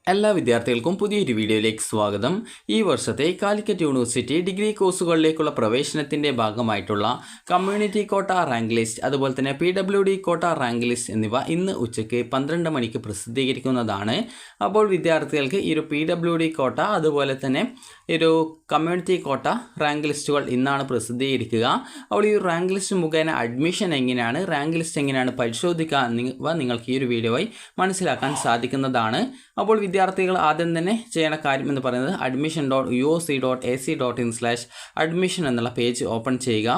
എല്ലാ വിദ്യാർത്ഥികൾക്കും പുതിയൊരു വീഡിയോയിലേക്ക് സ്വാഗതം. ഈ വർഷത്തെ കാലിക്കറ്റ് യൂണിവേഴ്സിറ്റി ഡിഗ്രി കോഴ്സുകളിലേക്കുള്ള പ്രവേശനത്തിൻ്റെ ഭാഗമായിട്ടുള്ള കമ്മ്യൂണിറ്റി കോട്ട റാങ്ക് ലിസ്റ്റ്, അതുപോലെ തന്നെ PWD കോട്ട റാങ്ക് ലിസ്റ്റ് എന്നിവ ഇന്ന് ഉച്ചയ്ക്ക് 12 മണിക്ക് പ്രസിദ്ധീകരിക്കുന്നതാണ്. അപ്പോൾ വിദ്യാർത്ഥികൾക്ക് ഈ ഒരു PWD കോട്ട അതുപോലെ തന്നെ ഒരു കമ്മ്യൂണിറ്റി കോട്ട റാങ്ക് ലിസ്റ്റുകൾ ഇന്നാണ് പ്രസിദ്ധീകരിക്കുക. അപ്പോൾ ഈ റാങ്ക് ലിസ്റ്റ് മുഖേന അഡ്മിഷൻ എങ്ങനെയാണ്, റാങ്ക് ലിസ്റ്റ് എങ്ങനെയാണ് പരിശോധിക്കുക എന്നിവ നിങ്ങൾക്ക് ഈ ഒരു വീഡിയോയിൽ മനസ്സിലാക്കാൻ സാധിക്കുന്നതാണ്. അപ്പോൾ വിദ്യാർത്ഥികൾ ആദ്യം തന്നെ ചെയ്യേണ്ട കാര്യം എന്ന് പറയുന്നത് admission.uoc.ac.in/admission എന്നുള്ള പേജ് ഓപ്പൺ ചെയ്യുക.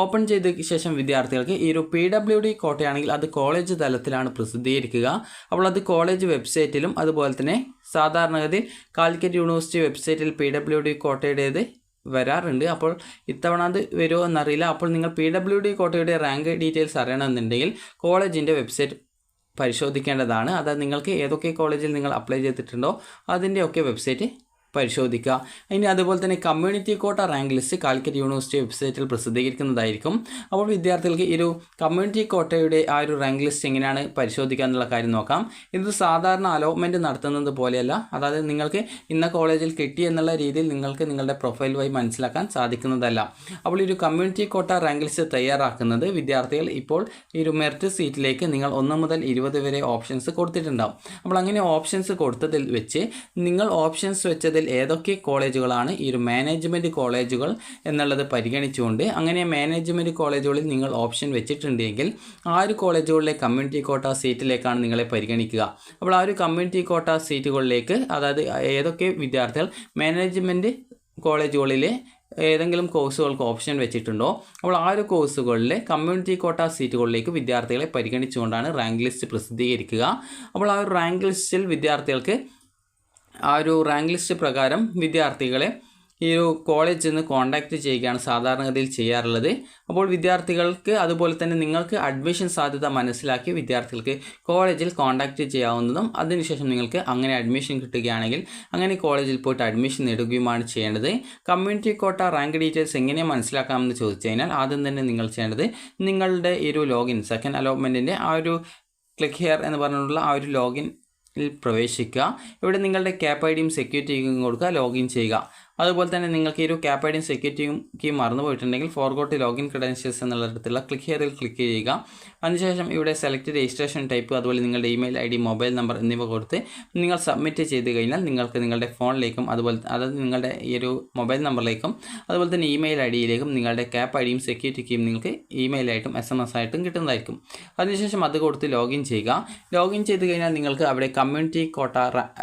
ഓപ്പൺ ചെയ്ത ശേഷം വിദ്യാർത്ഥികൾക്ക് ഈ ഒരു PWD കോട്ടയാണെങ്കിൽ അത് കോളേജ് തലത്തിലാണ് പ്രസിദ്ധീകരിക്കുക. അപ്പോൾ അത് കോളേജ് വെബ്സൈറ്റിലും അതുപോലെ തന്നെ സാധാരണഗതിയിൽ കാലിക്കറ്റ് യൂണിവേഴ്സിറ്റി വെബ്സൈറ്റിൽ PWD കോട്ടയുടേത് വരാറുണ്ട്. അപ്പോൾ ഇത്തവണ അത് വരുമോ എന്നറിയില്ല. അപ്പോൾ നിങ്ങൾ PWD കോട്ടയുടെ റാങ്ക് ഡീറ്റെയിൽസ് അറിയണമെന്നുണ്ടെങ്കിൽ കോളേജിൻ്റെ വെബ്സൈറ്റ് പരിശോധിക്കേണ്ടതാണ്. അതായത് നിങ്ങൾക്ക് ഏതൊക്കെ കോളേജിൽ നിങ്ങൾ അപ്ലൈ ചെയ്തിട്ടുണ്ടോ അതിൻ്റെയൊക്കെ വെബ്സൈറ്റ് പരിശോധിക്കുക. ഇനി അതുപോലെ തന്നെ community quota rank list Calicut university വെബ്സൈറ്റിൽ പ്രസിദ്ധീകരിക്കുന്നതായിരിക്കും. അപ്പോൾ വിദ്യാർത്ഥികൾക്ക് ഈ ഒരു കമ്മ്യൂണിറ്റി കോട്ടയുടെ ആ ഒരു റാങ്ക് ലിസ്റ്റ് എങ്ങനെയാണ് പരിശോധിക്കുക എന്നുള്ള കാര്യം നോക്കാം. ഇത് സാധാരണ അലോട്ട്മെൻറ്റ് നടത്തുന്നത് പോലെയല്ല. അതായത് നിങ്ങൾക്ക് ഇന്ന കോളേജിൽ കിട്ടി എന്നുള്ള രീതിയിൽ നിങ്ങൾക്ക് നിങ്ങളുടെ പ്രൊഫൈൽ വഴി മനസ്സിലാക്കാൻ സാധിക്കുന്നതല്ല. അപ്പോൾ ഈ ഒരു കമ്മ്യൂണിറ്റി കോട്ട റാങ്ക് ലിസ്റ്റ് തയ്യാറാക്കുന്നത് വിദ്യാർത്ഥികൾ ഇപ്പോൾ ഈ ഒരു മെറിറ്റ് സീറ്റിലേക്ക് നിങ്ങൾ 1 മുതൽ 20 വരെ ഓപ്ഷൻസ് കൊടുത്തിട്ടുണ്ടാവും. അപ്പോൾ അങ്ങനെ ഓപ്ഷൻസ് കൊടുത്തതിൽ വെച്ച് നിങ്ങൾ ഓപ്ഷൻസ് വെച്ചതിൽ ഏതൊക്കെ കോളേജുകളാണ് ഈ ഒരു മാനേജ്മെൻറ്റ് കോളേജുകൾ എന്നുള്ളത് പരിഗണിച്ചുകൊണ്ട് അങ്ങനെ മാനേജ്മെൻറ്റ് കോളേജുകളിൽ നിങ്ങൾ ഓപ്ഷൻ വെച്ചിട്ടുണ്ടെങ്കിൽ ആ ഒരു കോളേജുകളിലെ കമ്മ്യൂണിറ്റി കോട്ട സീറ്റിലേക്കാണ് നിങ്ങളെ പരിഗണിക്കുക. അപ്പോൾ ആ ഒരു കമ്മ്യൂണിറ്റി കോട്ട സീറ്റുകളിലേക്ക്, അതായത് ഏതൊക്കെ വിദ്യാർത്ഥികൾ മാനേജ്മെൻറ്റ് കോളേജുകളിലെ ഏതെങ്കിലും കോഴ്സുകൾക്ക് ഓപ്ഷൻ വെച്ചിട്ടുണ്ടോ അപ്പോൾ ആ ഒരു കോഴ്സുകളിലെ കമ്മ്യൂണിറ്റി കോട്ട സീറ്റുകളിലേക്ക് വിദ്യാർത്ഥികളെ പരിഗണിച്ചുകൊണ്ടാണ് റാങ്ക് ലിസ്റ്റ് പ്രസിദ്ധീകരിക്കുക. അപ്പോൾ ആ ഒരു റാങ്ക് ലിസ്റ്റിൽ വിദ്യാർത്ഥികൾക്ക് ആ ഒരു റാങ്ക് ലിസ്റ്റ് പ്രകാരം വിദ്യാർത്ഥികളെ ഈ ഒരു കോളേജിൽ നിന്ന് കോൺടാക്റ്റ് ചെയ്യുകയാണ് സാധാരണഗതിയിൽ ചെയ്യാറുള്ളത്. അപ്പോൾ വിദ്യാർത്ഥികൾക്ക് അതുപോലെ തന്നെ നിങ്ങൾക്ക് അഡ്മിഷൻ സാധ്യത മനസ്സിലാക്കി വിദ്യാർത്ഥികൾക്ക് കോളേജിൽ കോൺടാക്റ്റ് ചെയ്യാവുന്നതും അതിനുശേഷം നിങ്ങൾക്ക് അങ്ങനെ അഡ്മിഷൻ കിട്ടുകയാണെങ്കിൽ അങ്ങനെ കോളേജിൽ പോയിട്ട് അഡ്മിഷൻ നേടുകയുമാണ് ചെയ്യേണ്ടത്. കമ്മ്യൂണിറ്റി കോട്ട റാങ്ക് ഡീറ്റെയിൽസ് എങ്ങനെ മനസ്സിലാക്കാമെന്ന് ചോദിച്ചു കഴിഞ്ഞാൽ ആദ്യം തന്നെ നിങ്ങൾ ചെയ്യേണ്ടത് നിങ്ങളുടെ ഈ ഒരു ലോഗിൻ സെക്കൻഡ് അലോട്ട്മെൻറ്റിൻ്റെ ആ ഒരു ക്ലിക്ക് ഹിയർ എന്ന് പറഞ്ഞിട്ടുള്ള ആ ഒരു ലോഗിൻ പ്രവേശിക്കുക. ഇവിടെ നിങ്ങളുടെ ക്യാപ് ഐഡിയും സെക്യൂരിറ്റി കീയും കൊടുക്കുക, ലോഗിൻ ചെയ്യുക. അതുപോലെ തന്നെ നിങ്ങൾക്ക് ഈ ഒരു ക്യാപ് ഐഡിയും സെക്യൂരിറ്റി കീ മറന്നു പോയിട്ടുണ്ടെങ്കിൽ ഫോർഗോട്ട് ലോഗിൻ ക്രെഡൻഷ്യൽസ് എന്നുള്ളിടത്തുള്ള ക്ലിക്ക് ഹിയറിൽ ക്ലിക്ക് ചെയ്യുക. അതിനുശേഷം ഇവിടെ സെലക്ട് രജിസ്ട്രേഷൻ ടൈപ്പ് അതുപോലെ നിങ്ങളുടെ ഇമെയിൽ ID, മൊബൈൽ നമ്പർ എന്നിവ കൊടുത്ത് നിങ്ങൾ സബ്മിറ്റ് ചെയ്ത് കഴിഞ്ഞാൽ നിങ്ങൾക്ക് നിങ്ങളുടെ ഫോണിലേക്കും അതുപോലെ അതായത് നിങ്ങളുടെ ഈ ഒരു മൊബൈൽ നമ്പറിലേക്കും അതുപോലെ തന്നെ ഇമെയിൽ IDയിലേക്കും നിങ്ങളുടെ ക്യാപ് ഐഡിയും സെക്യൂരിറ്റി കീയും നിങ്ങൾക്ക് ഇമെയിലായിട്ടും SMS ആയിട്ടും കിട്ടുന്നതായിരിക്കും. അതിനുശേഷം അത് കൊടുത്ത് ലോഗിൻ ചെയ്യുക. ലോഗിൻ ചെയ്ത് കഴിഞ്ഞാൽ നിങ്ങൾക്ക് അവിടെ കമ്മ്യൂണിറ്റി കോട്ട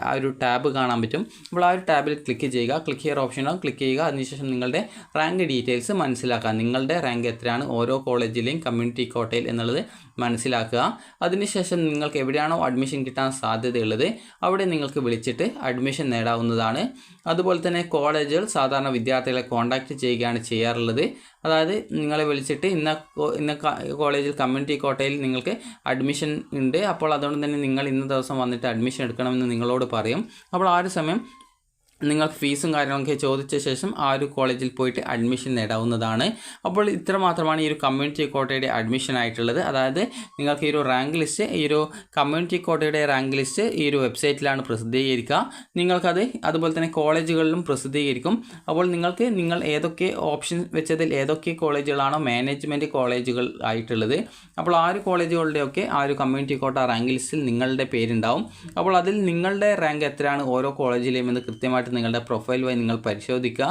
ആ ഒരു ടാബ് കാണാൻ പറ്റും. അപ്പോൾ ആ ഒരു ടാബിൽ ക്ലിക്ക് ചെയ്യുക. ക്ലിക്ക് ഹിയർ ഓപ്ഷനോ ക്ലിക്ക് ചെയ്യുക. അതിനുശേഷം നിങ്ങളുടെ റാങ്ക് ഡീറ്റെയിൽസ് മനസ്സിലാക്കുക. നിങ്ങളുടെ റാങ്ക് എത്രയാണ് ഓരോ കോളേജിലെയും കമ്മ്യൂണിറ്റി കോട്ടയിൽ എന്നുള്ളത് മനസ്സിലാക്കുക. അതിനുശേഷം നിങ്ങൾക്ക് എവിടെയാണോ അഡ്മിഷൻ കിട്ടാൻ സാധ്യതയുള്ളത് അവിടെ നിങ്ങൾക്ക് വിളിച്ചിട്ട് അഡ്മിഷൻ നേടാവുന്നതാണ്. അതുപോലെ തന്നെ കോളേജുകൾ സാധാരണ വിദ്യാർത്ഥികളെ കോൺടാക്റ്റ് ചെയ്യുകയാണ് ചെയ്യാറുള്ളത്. അതായത് നിങ്ങളെ വിളിച്ചിട്ട് ഇന്ന കോളേജിൽ കമ്മ്യൂണിറ്റി കോട്ടയിൽ നിങ്ങൾക്ക് അഡ്മിഷൻ ഉണ്ട്, അപ്പോൾ അതുകൊണ്ട് തന്നെ നിങ്ങൾ ഇന്ന ദിവസം വന്നിട്ട് അഡ്മിഷൻ എടുക്കണമെന്ന് നിങ്ങളോട് പറയും. അപ്പോൾ ആ ഒരു സമയം നിങ്ങൾ ഫീസും കാര്യങ്ങളൊക്കെ ചോദിച്ച ശേഷം ആ ഒരു കോളേജിൽ പോയിട്ട് അഡ്മിഷൻ നേടാവുന്നതാണ്. അപ്പോൾ ഇത്ര മാത്രമാണ് ഈ ഒരു കമ്മ്യൂണിറ്റി കോട്ടയുടെ അഡ്മിഷൻ ആയിട്ടുള്ളത്. അതായത് നിങ്ങൾക്ക് ഈ ഒരു റാങ്ക് ലിസ്റ്റ്, ഈ ഒരു കമ്മ്യൂണിറ്റി കോട്ടയുടെ റാങ്ക് ലിസ്റ്റ് ഈ ഒരു വെബ്സൈറ്റിലാണ് പ്രസിദ്ധീകരിക്കുക. നിങ്ങൾക്കത് അതുപോലെ തന്നെ കോളേജുകളിലും പ്രസിദ്ധീകരിക്കും. അപ്പോൾ നിങ്ങൾ ഏതൊക്കെ ഓപ്ഷൻ വെച്ചതിൽ ഏതൊക്കെ കോളേജുകളാണോ മാനേജ്മെൻറ്റ് കോളേജുകൾ ആയിട്ടുള്ളത് അപ്പോൾ ആ ഒരു കോളേജുകളുടെയൊക്കെ ആ ഒരു കമ്മ്യൂണിറ്റി കോട്ട റാങ്ക് ലിസ്റ്റിൽ നിങ്ങളുടെ പേരുണ്ടാവും. അപ്പോൾ അതിൽ നിങ്ങളുടെ റാങ്ക് എത്രയാണ് ഓരോ കോളേജിലെയും എന്ന് കൃത്യമായിട്ട് നിങ്ങളുടെ പ്രൊഫൈൽ വഴി നിങ്ങൾ പരിശോധിക്കുക.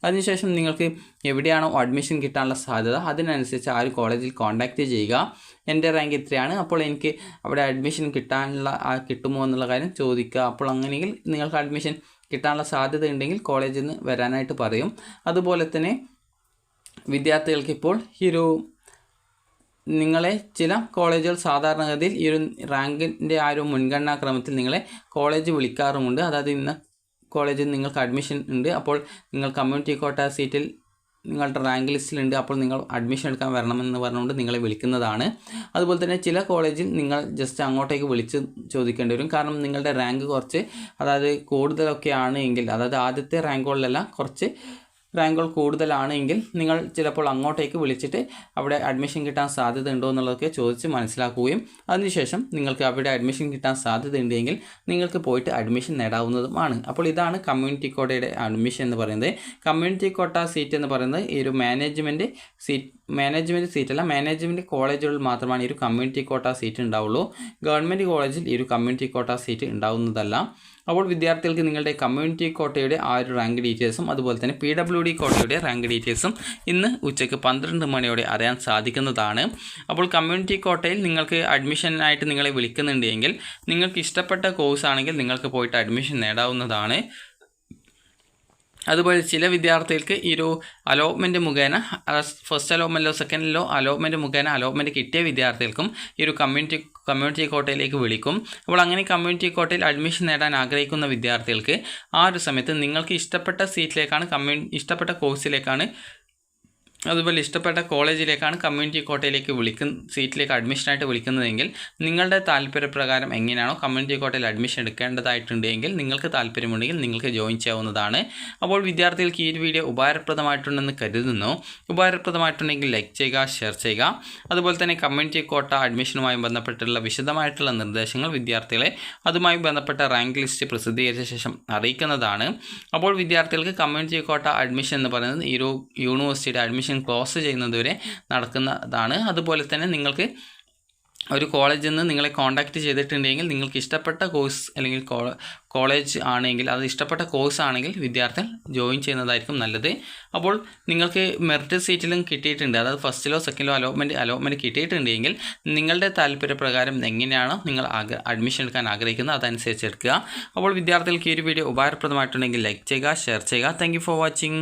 അതിനുശേഷം നിങ്ങൾക്ക് എവിടെയാണോ അഡ്മിഷൻ കിട്ടാനുള്ള സാധ്യത അതിനനുസരിച്ച് ആ ഒരു കോളേജിൽ കോൺടാക്റ്റ് ചെയ്യുക. എൻ്റെ റാങ്ക് ഇത്രയാണ്, അപ്പോൾ എനിക്ക് അവിടെ അഡ്മിഷൻ കിട്ടുമോ എന്നുള്ള കാര്യം ചോദിക്കുക. അപ്പോൾ അങ്ങനെയെങ്കിൽ നിങ്ങൾക്ക് അഡ്മിഷൻ കിട്ടാനുള്ള സാധ്യത ഉണ്ടെങ്കിൽ കോളേജിൽ നിന്ന് വരാനായിട്ട് പറയും. അതുപോലെ തന്നെ വിദ്യാർത്ഥികൾക്ക് ഇപ്പോൾ ഈ ഒരു നിങ്ങളെ ചില കോളേജുകൾ സാധാരണഗതിയിൽ ഈ ഒരു റാങ്കിൻ്റെ ആ ഒരു മുൻഗണനാ ക്രമത്തിൽ നിങ്ങളെ കോളേജ് വിളിക്കാറുമുണ്ട്. അതായത് ഇന്ന കോളേജിൽ നിങ്ങൾക്ക് അഡ്മിഷൻ ഉണ്ട്, അപ്പോൾ നിങ്ങൾ കമ്മ്യൂണിറ്റി കോട്ട സീറ്റിൽ നിങ്ങളുടെ റാങ്ക് ലിസ്റ്റിലുണ്ട്, അപ്പോൾ നിങ്ങൾ അഡ്മിഷൻ എടുക്കാൻ വരണമെന്ന് പറഞ്ഞുകൊണ്ട് നിങ്ങളെ വിളിക്കുന്നതാണ്. അതുപോലെ തന്നെ ചില കോളേജിൽ നിങ്ങൾ ജസ്റ്റ് അങ്ങോട്ടേക്ക് വിളിച്ച് ചോദിക്കേണ്ടി വരും. കാരണം നിങ്ങളുടെ റാങ്ക് കുറച്ച് അതായത് കൂടുതലൊക്കെ ആണ് എങ്കിൽ, അതായത് ആദ്യത്തെ റാങ്കുകളിലെല്ലാം കുറച്ച് റാങ്കുകൾ കൂടുതലാണെങ്കിൽ നിങ്ങൾ ചിലപ്പോൾ അങ്ങോട്ടേക്ക് വിളിച്ചിട്ട് അവിടെ അഡ്മിഷൻ കിട്ടാൻ സാധ്യത ഉണ്ടോ എന്നുള്ളതൊക്കെ ചോദിച്ച് മനസ്സിലാക്കുകയും അതിനുശേഷം നിങ്ങൾക്ക് അവിടെ അഡ്മിഷൻ കിട്ടാൻ സാധ്യത ഉണ്ടെങ്കിൽ നിങ്ങൾക്ക് പോയിട്ട് അഡ്മിഷൻ നേടാവുന്നതുമാണ്. അപ്പോൾ ഇതാണ് കമ്മ്യൂണിറ്റി കോട്ടയുടെ അഡ്മിഷൻ എന്ന് പറയുന്നത്. കമ്മ്യൂണിറ്റി കോട്ട സീറ്റ് എന്ന് പറയുന്നത് ഈ ഒരു മാനേജ്മെൻറ്റ് സീറ്റല്ല, മാനേജ്മെൻറ്റ് കോളേജുകളിൽ മാത്രമാണ് ഈ ഒരു കമ്മ്യൂണിറ്റി കോട്ട സീറ്റ് ഉണ്ടാവുള്ളൂ. ഗവൺമെൻറ് കോളേജിൽ ഈ ഒരു കമ്മ്യൂണിറ്റി കോട്ട സീറ്റ് ഉണ്ടാവുന്നതല്ല. അപ്പോൾ വിദ്യാർത്ഥികൾക്ക് നിങ്ങളുടെ കമ്മ്യൂണിറ്റി കോട്ടയുടെ ആ ഒരു റാങ്ക് ഡീറ്റെയിൽസും അതുപോലെ തന്നെ PWD കോട്ടയുടെ റാങ്ക് ഡീറ്റെയിൽസും ഇന്ന് ഉച്ചയ്ക്ക് 12 മണിയോടെ അറിയാൻ സാധിക്കുന്നതാണ്. അപ്പോൾ കമ്മ്യൂണിറ്റി കോട്ടയിൽ നിങ്ങൾക്ക് അഡ്മിഷനായിട്ട് നിങ്ങളെ വിളിക്കുന്നുണ്ടെങ്കിൽ നിങ്ങൾക്ക് ഇഷ്ടപ്പെട്ട കോഴ്സ് ആണെങ്കിൽ നിങ്ങൾക്ക് പോയിട്ട് അഡ്മിഷൻ നേടാവുന്നതാണ്. അതുപോലെ ചില വിദ്യാർത്ഥികൾക്ക് ഈ ഒരു അലോട്ട്മെൻറ്റ് മുഖേന ഫസ്റ്റ് അലോട്ട്മെൻറ്റിലോ സെക്കൻഡിലോ അലോട്ട്മെൻറ്റ് മുഖേന അലോട്ട്മെൻറ്റ് കിട്ടിയ വിദ്യാർത്ഥികൾക്കും ഈ ഒരു കമ്മ്യൂണിറ്റി കോട്ടയിലേക്ക് വിളിക്കും. അപ്പോൾ അങ്ങനെ കമ്മ്യൂണിറ്റി കോട്ടയിൽ അഡ്മിഷൻ നേടാൻ ആഗ്രഹിക്കുന്ന വിദ്യാർത്ഥികൾക്ക് ആ ഒരു സമയത്ത് നിങ്ങൾക്ക് ഇഷ്ടപ്പെട്ട സീറ്റിലേക്കാണ് ഇഷ്ടപ്പെട്ട കോഴ്സിലേക്കാണ് അതുപോലെ ഇഷ്ടപ്പെട്ട കോളേജിലേക്കാണ് കമ്മ്യൂണിറ്റി കോട്ടയിലേക്ക് സീറ്റിലേക്ക് അഡ്മിഷനായിട്ട് വിളിക്കുന്നതെങ്കിൽ നിങ്ങളുടെ താല്പര്യപ്രകാരം എങ്ങനെയാണോ കമ്മ്യൂണിറ്റി കോട്ടയിൽ അഡ്മിഷൻ എടുക്കേണ്ടതായിട്ടുണ്ടെങ്കിൽ നിങ്ങൾക്ക് താല്പര്യമുണ്ടെങ്കിൽ നിങ്ങൾക്ക് ജോയിൻ ചെയ്യാവുന്നതാണ്. അപ്പോൾ വിദ്യാർത്ഥികൾക്ക് ഈ ഒരു വീഡിയോ ഉപകാരപ്രദമായിട്ടുണ്ടെന്ന് കരുതുന്നു. ഉപകാരപ്രദമായിട്ടുണ്ടെങ്കിൽ ലൈക്ക് ചെയ്യുക, ഷെയർ ചെയ്യുക. അതുപോലെ തന്നെ കമ്മ്യൂണിറ്റി കോട്ട അഡ്മിഷനുമായി ബന്ധപ്പെട്ടുള്ള വിശദമായിട്ടുള്ള നിർദ്ദേശങ്ങൾ വിദ്യാർത്ഥികളെ അതുമായി ബന്ധപ്പെട്ട റാങ്ക് ലിസ്റ്റ് പ്രസിദ്ധീകരിച്ച ശേഷം അറിയിക്കുന്നതാണ്. അപ്പോൾ വിദ്യാർത്ഥികൾക്ക് കമ്മ്യൂണിറ്റി കോട്ട അഡ്മിഷൻ എന്ന് പറയുന്നത് ഈ ഒരു യൂണിവേഴ്സിറ്റിയുടെ അഡ്മിഷൻ ക്ലോസ് ചെയ്യുന്നതുവരെ നടക്കുന്നതാണ്. അതുപോലെ തന്നെ നിങ്ങൾക്ക് ഒരു കോളേജിൽ നിന്ന് നിങ്ങളെ കോൺടാക്റ്റ് ചെയ്തിട്ടുണ്ടെങ്കിൽ നിങ്ങൾക്ക് ഇഷ്ടപ്പെട്ട കോഴ്സ് അല്ലെങ്കിൽ കോളേജ് ആണെങ്കിൽ അത് ഇഷ്ടപ്പെട്ട കോഴ്സ് ആണെങ്കിൽ വിദ്യാർത്ഥികൾ ജോയിൻ ചെയ്യുന്നതായിരിക്കും നല്ലത്. അപ്പോൾ നിങ്ങൾക്ക് മെറിറ്റ് സീറ്റിലും കിട്ടിയിട്ടുണ്ട്, അതായത് ഫസ്റ്റിലോ സെക്കൻഡിലോ അലോട്ട്മെൻറ്റ് കിട്ടിയിട്ടുണ്ടെങ്കിൽ നിങ്ങളുടെ താല്പര്യപ്രകാരം എങ്ങനെയാണോ നിങ്ങൾ അഡ്മിഷൻ എടുക്കാൻ ആഗ്രഹിക്കുന്നത് അതനുസരിച്ച് എടുക്കുക. അപ്പോൾ വിദ്യാർത്ഥികൾക്ക് ഈ ഒരു വീഡിയോ ഉപകാരപ്രദമായിട്ടുണ്ടെങ്കിൽ ലൈക്ക് ചെയ്യുക, ഷെയർ ചെയ്യുക. Thank you for watching.